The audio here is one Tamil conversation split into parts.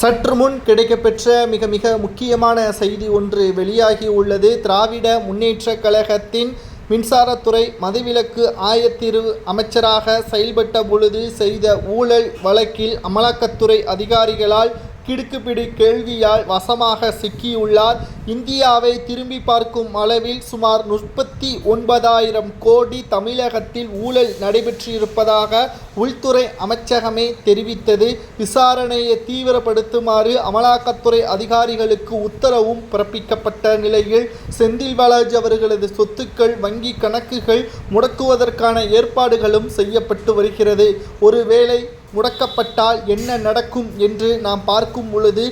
சற்று முன் கிடைக்கப்பெற்ற மிக முக்கியமான செய்தி ஒன்று வெளியாகி உள்ளது. திராவிட முன்னேற்றக் கழகத்தின் மின்சாரத்துறை மதுவிலக்கு ஆயத்தீர்வு அமைச்சராக செயல்பட்ட பொழுது செய்த ஊழல் வழக்கில் அமலாக்கத்துறை அதிகாரிகளால் கிடுக்குப்பிடி கேள்வியால் வசமாக சிக்கியுள்ளார். இந்தியாவை திரும்பி பார்க்கும் அளவில் சுமார் 39,000 கோடி தமிழகத்தில் ஊழல் நடைபெற்றிருப்பதாக உள்துறை அமைச்சகமே தெரிவித்தது. விசாரணையை தீவிரப்படுத்துமாறு அமலாக்கத்துறை அதிகாரிகளுக்கு உத்தரவும் பிறப்பிக்கப்பட்ட நிலையில் செந்தில் பாலாஜி அவர்களது சொத்துக்கள் வங்கி கணக்குகள் முடக்குவதற்கான ஏற்பாடுகளும் செய்யப்பட்டு வருகிறது. ஒருவேளை முடக்கப்பட்டால் என்ன நடக்கும் என்று நாம் பார்க்கும் பொழுது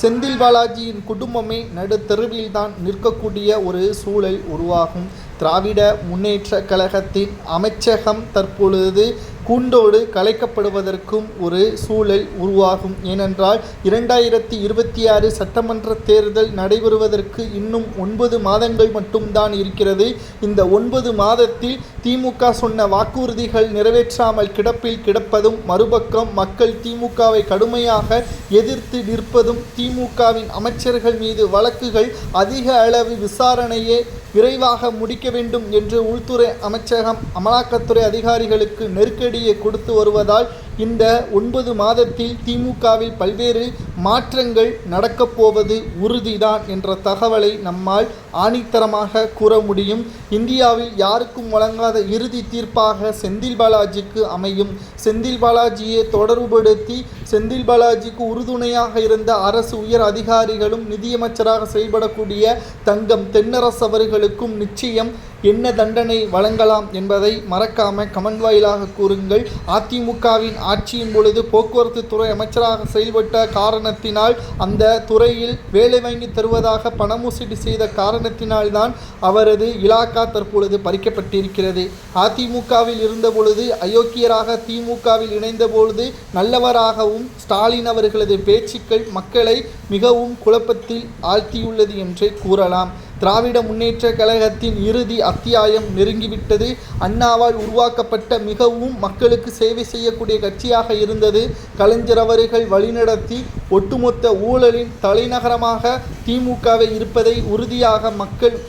செந்தில் பாலாஜியின் குடும்பமே நடுத்தெருவில்தான் நிற்கக்கூடிய ஒரு சூழல் உருவாகும். திராவிட முன்னேற்ற கழகத்தின் அமைச்சகம் தற்பொழுது கூண்டோடு கலைக்கப்படுவதற்கும் ஒரு சூழல் உருவாகும். ஏனென்றால் 2026 சட்டமன்ற தேர்தல் நடைபெறுவதற்கு இன்னும் 9 மாதங்கள் மட்டும்தான் இருக்கிறது. இந்த 9 மாதத்தில் திமுக சொன்ன வாக்குறுதிகள் நிறைவேற்றாமல் கிடப்பில் கிடப்பதும், மறுபக்கம் மக்கள் திமுகவை கடுமையாக எதிர்த்து நிற்பதும், திமுகவின் அமைச்சர்கள் மீது வழக்குகள் அதிக அளவு விசாரணையை விரைவாக முடிக்க வேண்டும் என்று உள்துறை அமைச்சகம் அமலாக்கத்துறை அதிகாரிகளுக்கு நெருக்கடியை கொடுத்து வருவதால் இந்த 9 மாதத்தில் திமுகவில் பல்வேறு மாற்றங்கள் நடக்கப் போவது உறுதிதான் என்ற தகவலை நம்மால் ஆணித்தரமாக கூற முடியும். இந்தியாவில் யாருக்கும் வழங்காத இறுதி தீர்ப்பாக செந்தில் பாலாஜிக்கு அமையும். செந்தில் பாலாஜியை தொடர்புபடுத்தி செந்தில் பாலாஜிக்கு உறுதுணையாக இருந்த அரசு உயர் அதிகாரிகளும் நிதியமைச்சராக செயல்படக்கூடிய தங்கம் தென்னரசு அவர்களுக்கும் நிச்சயம் என்ன தண்டனை வழங்கலாம் என்பதை மறக்காம கமெண்ட் வாயிலாக கூறுங்கள். அதிமுகவின் ஆட்சியின் பொழுது போக்குவரத்து துறை அமைச்சராக செயல்பட்ட காரணத்தினால், அந்த துறையில் வேலை வாங்கி தருவதாக பணமோசடி செய்த காரணத்தினால்தான் அவரது இலாக்கா தற்பொழுது பறிக்கப்பட்டிருக்கிறது. அதிமுகவில் இருந்த பொழுது அயோக்கியராக திமுகவில் இணைந்த பொழுது நல்லவராகவும் ஸ்டாலின் அவர்களது பேச்சுக்கள் மக்களை மிகவும் குழப்பத்தில் ஆழ்த்தியுள்ளது என்றே கூறலாம். திராவிட முன்னேற்ற கழகத்தின் இறுதி அத்தியாயம் நெருங்கிவிட்டது. அண்ணாவால் உருவாக்கப்பட்ட மிகவும் மக்களுக்கு சேவை செய்யக்கூடிய கட்சியாக இருந்தது. கலைஞர் அவர்கள் வழிநடத்தி ஒட்டுமொத்த ஊழலின் தலைநகரமாக திமுகவை இருப்பதை உறுதியாக மக்கள்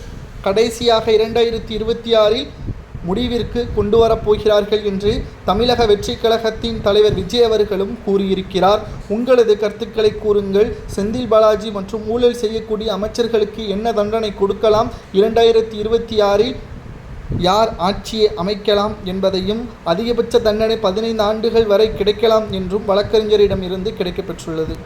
கடைசியாக 2026 முடிவிற்கு கொண்டு வரப்போகிறார்கள் என்று தமிழக வெற்றி கழகத்தின் தலைவர் விஜய் அவர்களும் கூறியிருக்கிறார். உங்களது கருத்துக்களை கூறுங்கள். செந்தில் பாலாஜி மற்றும் ஊழல் செய்யக்கூடிய அமைச்சர்களுக்கு என்ன தண்டனை கொடுக்கலாம், 2026 யார் ஆட்சியை அமைக்கலாம் என்பதையும், அதிகபட்ச தண்டனை 15 ஆண்டுகள் வரை கிடைக்கலாம் என்றும் வழக்கறிஞரிடம் இருந்து கிடைக்கப்பெற்றுள்ளது.